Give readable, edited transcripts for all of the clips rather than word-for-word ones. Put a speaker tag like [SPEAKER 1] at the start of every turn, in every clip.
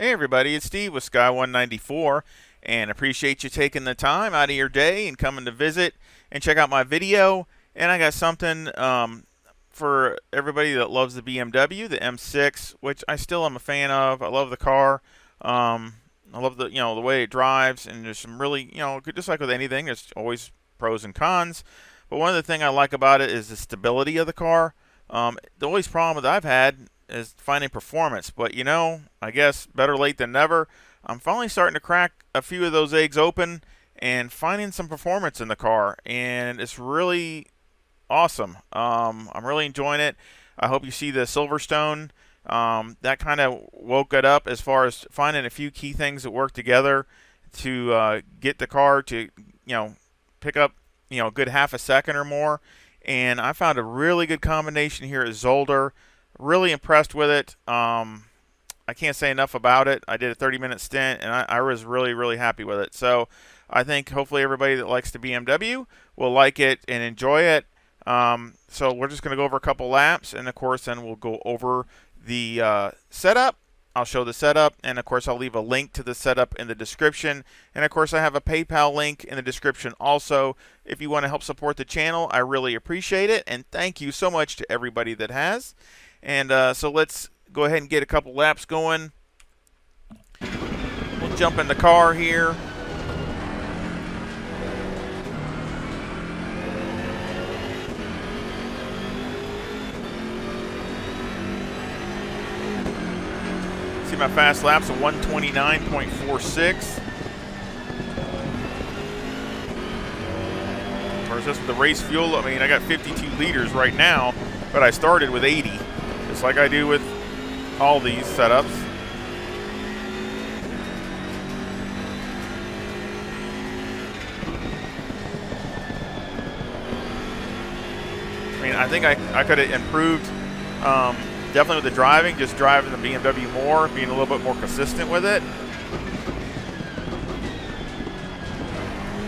[SPEAKER 1] Hey everybody, it's Steve with Sky 194, and appreciate you taking the time out of your day and coming to visit and check out my video. And I got something for everybody that loves the BMW, the M6, which I still am a fan of. I love the car. I love the way it drives, and there's some really just like with anything, there's always pros and cons. But one of the things I like about it is the stability of the car. The always problem that I've had is finding performance. But I guess better late than never. I'm finally starting to crack a few of those eggs open and finding some performance in the car, and it's really awesome. I'm really enjoying it. I hope you see the Silverstone. That kind of woke it up as far as finding a few key things that work together to get the car to pick up a good half a second or more. And I found a really good combination here at Zolder. Really impressed with it. I can't say enough about it. I did a 30-minute stint, and I was really, really happy with it. So I think hopefully everybody that likes the BMW will like it and enjoy it. So we're just going to go over a couple laps, and of course then we'll go over the setup. I'll show the setup, and of course I'll leave a link to the setup in the description. And of course I have a PayPal link in the description also. If you want to help support the channel, I really appreciate it, and thank you so much to everybody that has. And so let's go ahead and get a couple laps going. We'll jump in the car here. See my fast laps of 129.46. Of course, this with the race fuel. I mean, I got 52 liters right now, but I started with 80, just like I do with all these setups. I mean, I think I could have improved definitely with the driving, just driving the BMW more, being a little bit more consistent with it.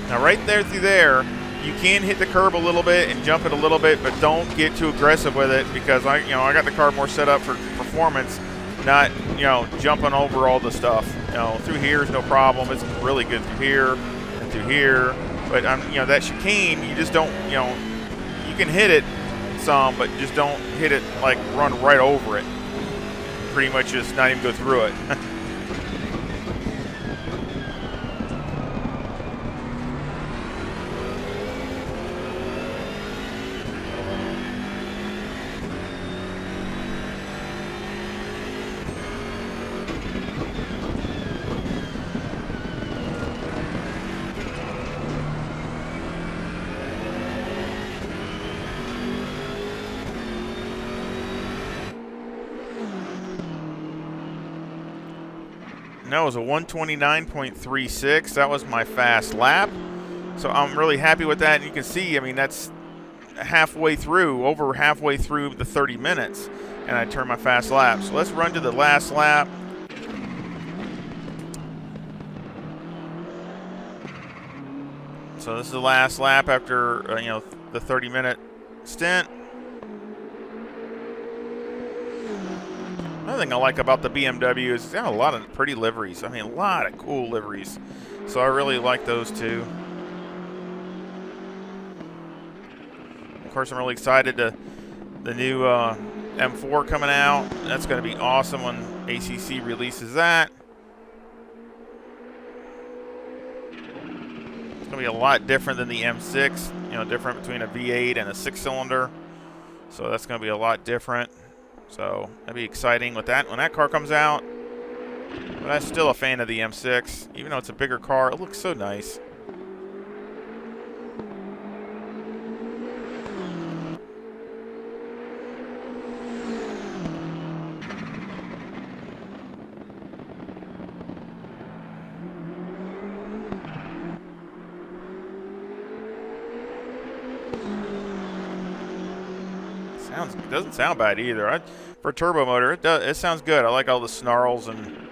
[SPEAKER 1] Now right there through there, you can hit the curb a little bit and jump it a little bit, but don't get too aggressive with it, because I got the car more set up for performance, not jumping over all the stuff. Through here is no problem. It's really good through here and through here, but that chicane, you just don't you can hit it some, but just don't hit it like run right over it. Pretty much just not even go through it. No, it was a 129.36. That was my fast lap. So I'm really happy with that. And you can see, I mean, that's over halfway through the 30 minutes. And I turned my fast lap. So let's run to the last lap. So this is the last lap after, the 30-minute stint. Another thing I like about the BMW is it's got a lot of pretty liveries. I mean, a lot of cool liveries. So I really like those two. Of course, I'm really excited to the new M4 coming out. That's going to be awesome when ACC releases that. It's going to be a lot different than the M6. Different between a V8 and a 6-cylinder. So that's going to be a lot different. So that'll be exciting with that when that car comes out. But I'm still a fan of the M6. Even though it's a bigger car, it looks so nice. Doesn't sound bad either. For a turbo motor, it sounds good. I like all the snarls and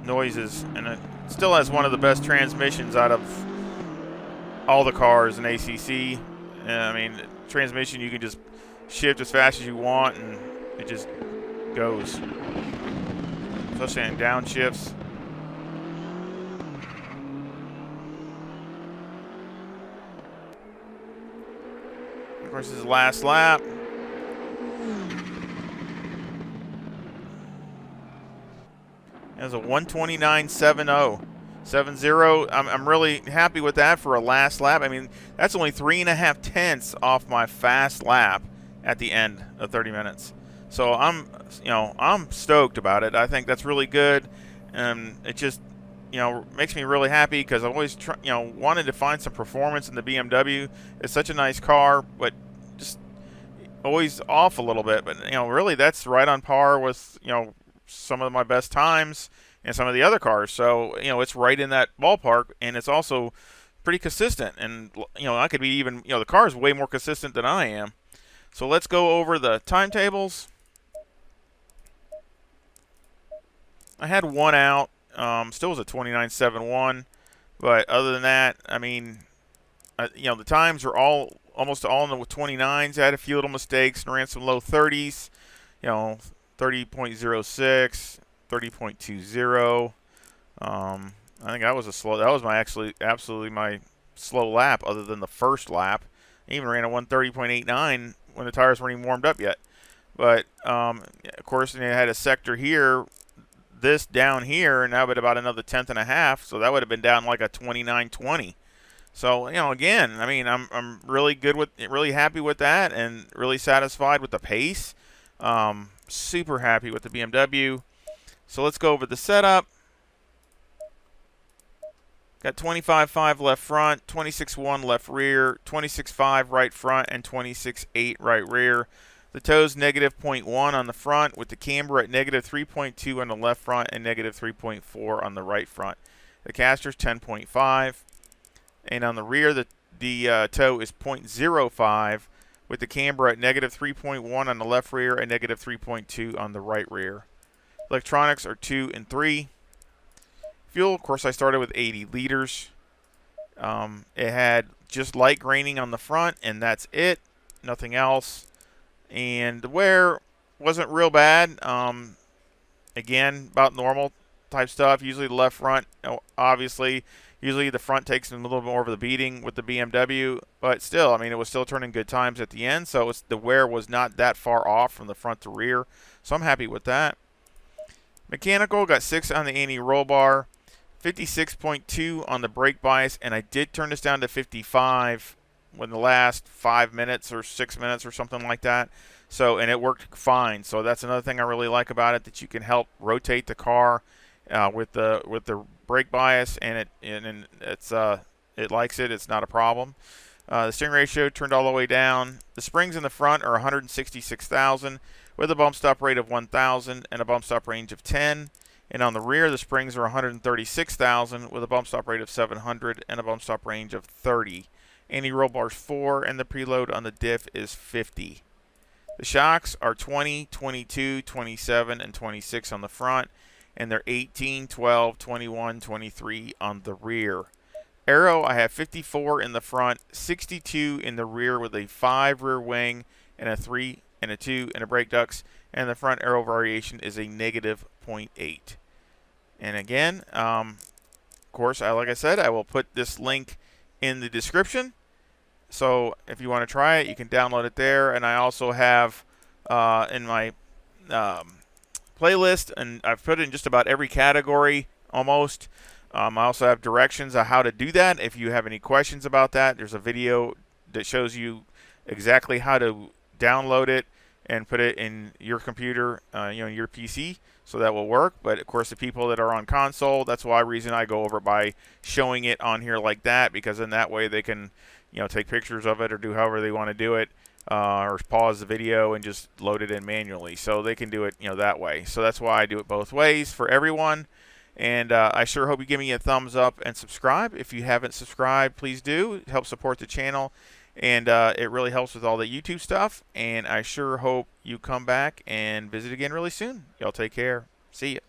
[SPEAKER 1] noises, and it still has one of the best transmissions out of all the cars in ACC. I mean, transmission, you can just shift as fast as you want, and it just goes. especially in downshifts. Of course, his last lap. It was a 129.70. 7-0. I'm really happy with that for a last lap. I mean, that's only 3.5 tenths off my fast lap at the end of 30 minutes. So I'm stoked about it. I think that's really good, and it just makes me really happy because I've always wanted to find some performance in the BMW. It's such a nice car, but just always off a little bit. But really that's right on par with some of my best times and some of the other cars. So it's right in that ballpark, and it's also pretty consistent. And I could be even the car is way more consistent than I am. So let's go over the timetables. I had one out. Still was a 29.71, but other than that, I mean, the times are almost all in the 29s. I had a few little mistakes and ran some low 30s. 30.06, 30.20. I think that was that was my absolutely my slow lap, other than the first lap. I even ran a 130.89 when the tires weren't even warmed up yet. But of course, I had a sector here, this down here, and now at about another 1/10.5, so that would have been down like a 29.20. So again, I mean, I'm really really happy with that, and really satisfied with the pace. Super happy with the BMW. So let's go over the setup. Got 25.5 left front, 26.1 left rear, 26.5 right front, and 26.8 right rear. The toes negative 0.1 on the front, with the camber at negative 3.2 on the left front and negative 3.4 on the right front. The caster's 10.5, and on the rear the toe is 0.05, with the camber at negative 3.1 on the left rear and negative 3.2 on the right rear. Electronics are 2 and 3. Fuel, of course, I started with 80 liters. It had just light graining on the front, and that's it. Nothing else. And the wear wasn't real bad. Again, about normal type stuff. Usually the left front, obviously, usually the front takes a little bit more of the beating with the BMW. But still, I mean, it was still turning good times at the end. So the wear was not that far off from the front to rear. So I'm happy with that. Mechanical, got 6 on the anti-roll bar. 56.2 on the brake bias, and I did turn this down to 55 when the last 5 minutes or 6 minutes or something like that. So, and it worked fine. So that's another thing I really like about it, that you can help rotate the car with the brake bias, and it likes it. It's not a problem. The steering ratio turned all the way down. The springs in the front are 166,000 with a bump stop rate of 1,000 and a bump stop range of 10. And on the rear, the springs are 136,000 with a bump stop rate of 700 and a bump stop range of 30. Anti-roll bar's 4, and the preload on the diff is 50. The shocks are 20, 22, 27, and 26 on the front, and they're 18, 12, 21, 23 on the rear. Aero, I have 54 in the front, 62 in the rear with a 5 rear wing and a 3 and a 2 and a brake ducts, and the front aero variation is a negative 0.8. And again, of course, like I said, I will put this link in the description. So if you want to try it, you can download it there. And I also have in my playlist, and I've put it in just about every category almost. I also have directions on how to do that. If you have any questions about that, there's a video that shows you exactly how to download it and put it in your computer, your PC, so that will work. But of course, the people that are on console, that's why reason I go over by showing it on here like that, because in that way they can, take pictures of it or do however they want to do it, or pause the video and just load it in manually. So they can do it, that way. So that's why I do it both ways for everyone. And I sure hope you give me a thumbs up and subscribe. If you haven't subscribed, please do. It helps support the channel. And it really helps with all the YouTube stuff. And I sure hope you come back and visit again really soon. Y'all take care. See ya.